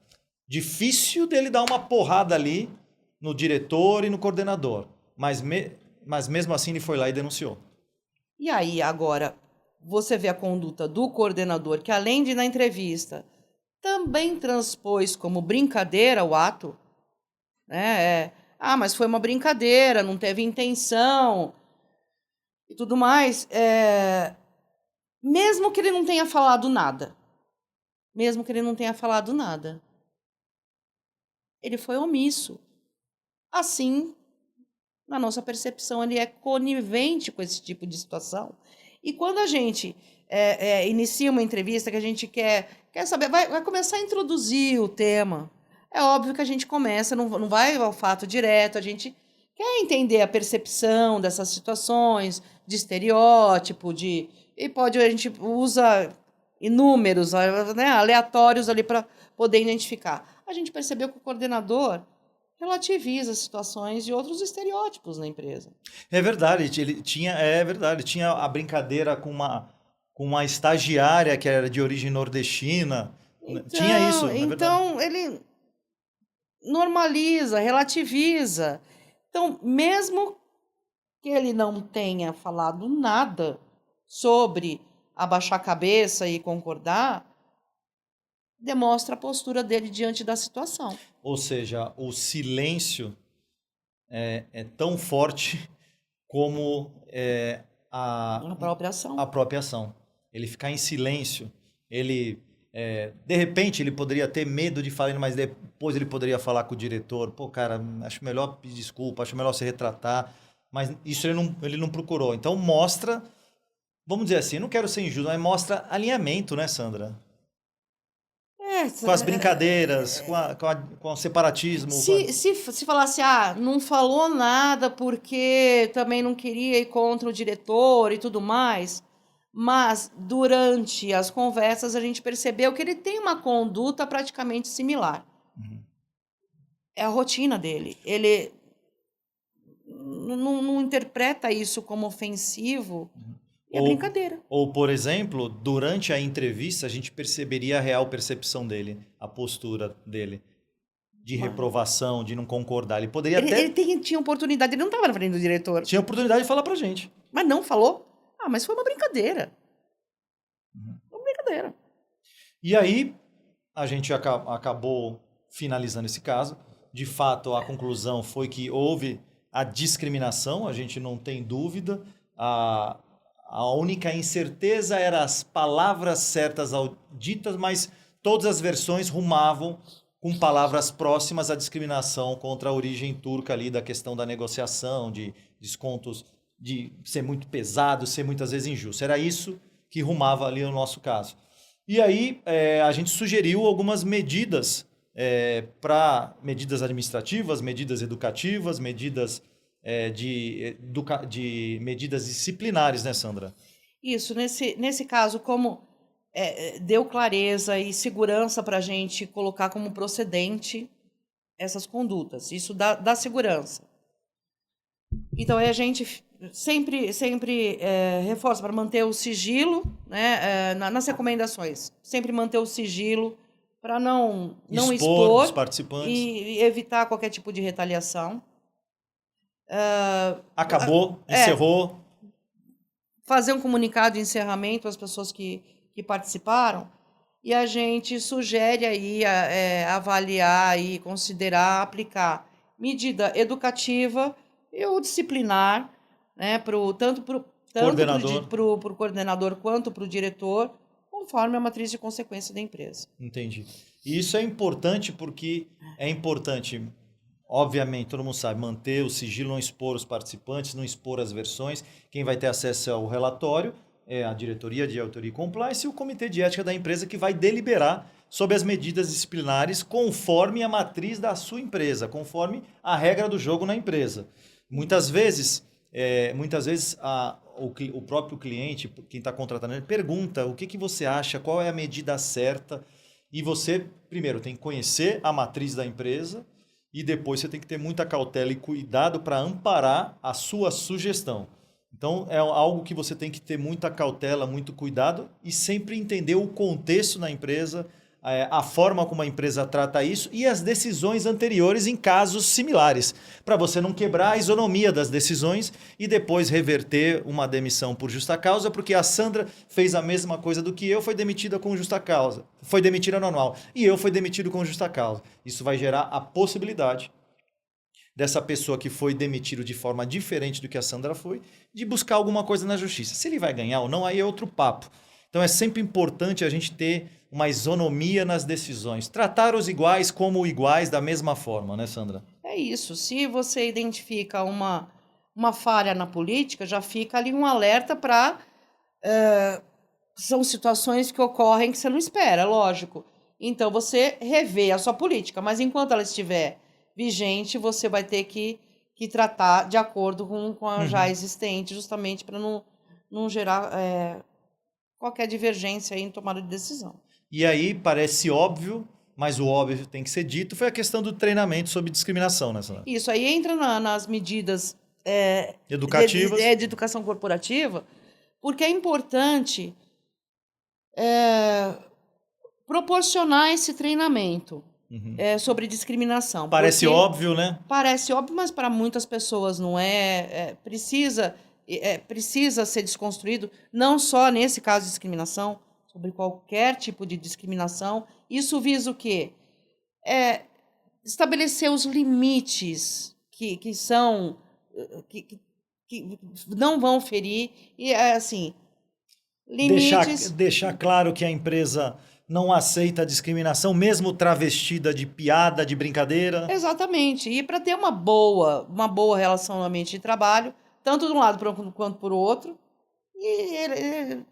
Difícil dele dar uma porrada ali no diretor e no coordenador. Mas mesmo assim ele foi lá e denunciou. E aí, agora, você vê a conduta do coordenador, que além de na entrevista, também transpôs como brincadeira o ato. Né? Mas foi uma brincadeira, não teve intenção e tudo mais. Mesmo que ele não tenha falado nada. Ele foi omisso. Assim, na nossa percepção, ele é conivente com esse tipo de situação. E quando a gente inicia uma entrevista que a gente quer saber, vai começar a introduzir o tema. É óbvio que a gente começa, não vai ao fato direto, a gente quer entender a percepção dessas situações, de estereótipo, a gente usa inúmeros, né, aleatórios ali para poder identificar. A gente percebeu que o coordenador relativiza situações de outros estereótipos na empresa. É verdade, tinha a brincadeira com uma estagiária que era de origem nordestina. Tinha isso, é então verdade. Ele normaliza, relativiza. Então, mesmo que ele não tenha falado nada sobre abaixar a cabeça e concordar, demonstra a postura dele diante da situação. Ou seja, o silêncio é tão forte como A própria ação. A própria ação. Ele ficar em silêncio, de repente ele poderia ter medo de falar, mas depois ele poderia falar com o diretor, cara, acho melhor pedir desculpa, acho melhor se retratar, mas isso ele não procurou. Então mostra, vamos dizer assim, não quero ser injusto, mas mostra alinhamento, né, Sandra? Com as brincadeiras, com o separatismo. Se falasse, não falou nada porque também não queria ir contra o diretor e tudo mais, mas durante as conversas a gente percebeu que ele tem uma conduta praticamente similar. Uhum. É a rotina dele. Ele não interpreta isso como ofensivo. É brincadeira. Ou, por exemplo, durante a entrevista, a gente perceberia a real percepção dele, a postura dele, de reprovação, de não concordar. Ele poderia Ele tinha oportunidade, ele não estava na frente do diretor. Tinha oportunidade de falar pra gente. Mas não falou. Mas foi uma brincadeira. Uma brincadeira. E aí, a gente acabou finalizando esse caso. De fato, a conclusão foi que houve a discriminação, a gente não tem dúvida. A única incerteza era as palavras certas ditas, mas todas as versões rumavam com palavras próximas à discriminação contra a origem turca ali, da questão da negociação, de descontos, de ser muito pesado, ser muitas vezes injusto. Era isso que rumava ali no nosso caso. E aí a gente sugeriu algumas medidas para medidas administrativas, medidas educativas, medidas de medidas disciplinares, né, Sandra? Isso, nesse caso, como deu clareza e segurança para a gente colocar como procedente essas condutas, isso dá segurança. Então, aí a gente sempre reforça para manter o sigilo, né, nas recomendações, sempre manter o sigilo para não expor os participantes e evitar qualquer tipo de retaliação. Acabou, encerrou. Fazer um comunicado de encerramento às pessoas que participaram, e a gente sugere aí avaliar e considerar aplicar medida educativa ou disciplinar, né, tanto para o coordenador quanto para o diretor, conforme a matriz de consequência da empresa. Entendi. E isso é importante porque é importante, obviamente, todo mundo sabe, manter o sigilo, não expor os participantes, não expor as versões. Quem vai ter acesso ao relatório é a diretoria de auditoria e compliance e o comitê de ética da empresa, que vai deliberar sobre as medidas disciplinares conforme a matriz da sua empresa, conforme a regra do jogo na empresa. Muitas vezes o próprio cliente, quem está contratando, ele pergunta o que você acha, qual é a medida certa, e você, primeiro, tem que conhecer a matriz da empresa e depois você tem que ter muita cautela e cuidado para amparar a sua sugestão. Então, é algo que você tem que ter muita cautela, muito cuidado e sempre entender o contexto na empresa, a forma como a empresa trata isso e as decisões anteriores em casos similares, para você não quebrar a isonomia das decisões e depois reverter uma demissão por justa causa, porque a Sandra fez a mesma coisa do que eu, foi demitida com justa causa, foi demitida no anual, e eu fui demitido com justa causa. Isso vai gerar a possibilidade dessa pessoa que foi demitido de forma diferente do que a Sandra foi, de buscar alguma coisa na justiça. Se ele vai ganhar ou não, aí é outro papo. Então é sempre importante a gente ter uma isonomia nas decisões. Tratar os iguais como iguais da mesma forma, né, Sandra? É isso. Se você identifica uma falha na política, já fica ali um alerta para... são situações que ocorrem que você não espera, lógico. Então você revê a sua política, mas enquanto ela estiver vigente, você vai ter que tratar de acordo com a já existente, justamente para não gerar qualquer divergência aí em tomada de decisão. E aí parece óbvio, mas o óbvio tem que ser dito, foi a questão do treinamento sobre discriminação, né, Sandra? Isso aí entra nas medidas educativas de educação corporativa, porque é importante proporcionar esse treinamento sobre discriminação. Parece óbvio, né? Parece óbvio, mas para muitas pessoas não é. Precisa ser desconstruído, não só nesse caso de discriminação, sobre qualquer tipo de discriminação. Isso visa o quê? Estabelecer os limites que não vão ferir e, assim, limites... Deixar claro que a empresa não aceita a discriminação, mesmo travestida de piada, de brincadeira. Exatamente. E para ter uma boa relação no ambiente de trabalho, tanto de um lado quanto por outro,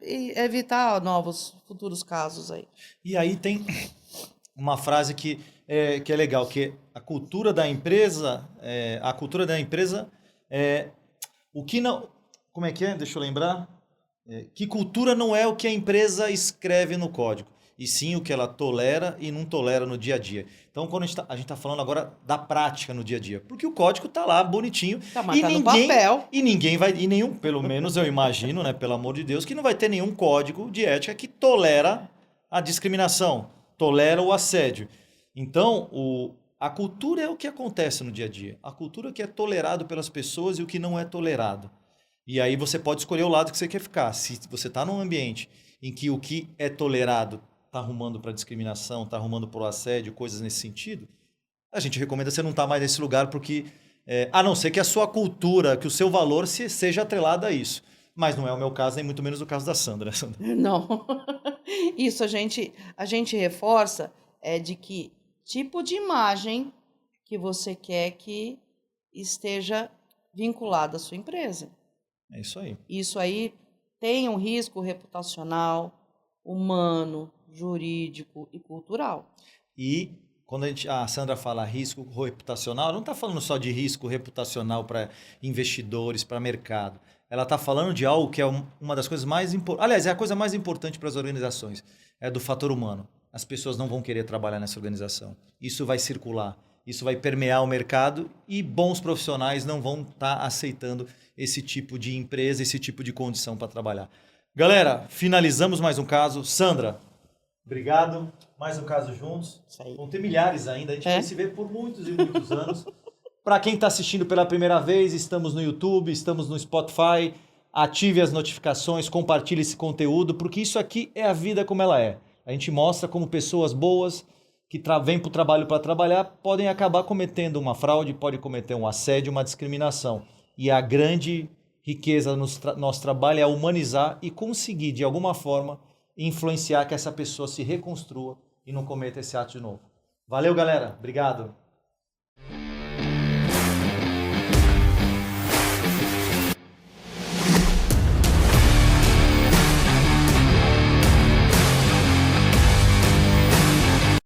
e evitar novos futuros casos aí. E aí tem uma frase que é legal, que a cultura da empresa o que não... Como é que é? Deixa eu lembrar. Que cultura não é o que a empresa escreve no código, e sim o que ela tolera e não tolera no dia a dia. Então, quando a gente está falando agora da prática no dia a dia, porque o código está lá bonitinho e tá no papel. E ninguém vai, e nenhum, pelo menos eu imagino, né, pelo amor de Deus, que não vai ter nenhum código de ética que tolera a discriminação, tolera o assédio. Então, a cultura é o que acontece no dia a dia. A cultura é o que é tolerado pelas pessoas e o que não é tolerado. E aí você pode escolher o lado que você quer ficar. Se você está num ambiente em que o que é tolerado está arrumando para discriminação, está arrumando para o assédio, coisas nesse sentido, a gente recomenda você não estar mais nesse lugar, porque a não ser que a sua cultura, que o seu valor seja atrelado a isso. Mas não é o meu caso, nem muito menos o caso da Sandra. Não. Isso a gente reforça de que tipo de imagem que você quer que esteja vinculada à sua empresa. É isso aí. Isso aí tem um risco reputacional, humano, jurídico e cultural. E quando a Sandra fala risco reputacional, ela não está falando só de risco reputacional para investidores, para mercado. Ela está falando de algo que é uma das coisas mais importantes. Aliás, é a coisa mais importante para as organizações. É do fator humano. As pessoas não vão querer trabalhar nessa organização. Isso vai circular. Isso vai permear o mercado e bons profissionais não vão estar aceitando esse tipo de empresa, esse tipo de condição para trabalhar. Galera, finalizamos mais um caso. Sandra, obrigado. Mais um caso juntos. Vão ter milhares ainda. A gente vai se ver por muitos e muitos anos. Para quem está assistindo pela primeira vez, estamos no YouTube, estamos no Spotify. Ative as notificações, compartilhe esse conteúdo, porque isso aqui é a vida como ela é. A gente mostra como pessoas boas que vêm para o trabalho para trabalhar podem acabar cometendo uma fraude, podem cometer um assédio, uma discriminação. E a grande riqueza no nosso trabalho é humanizar e conseguir, de alguma forma, influenciar que essa pessoa se reconstrua e não cometa esse ato de novo. Valeu, galera. Obrigado.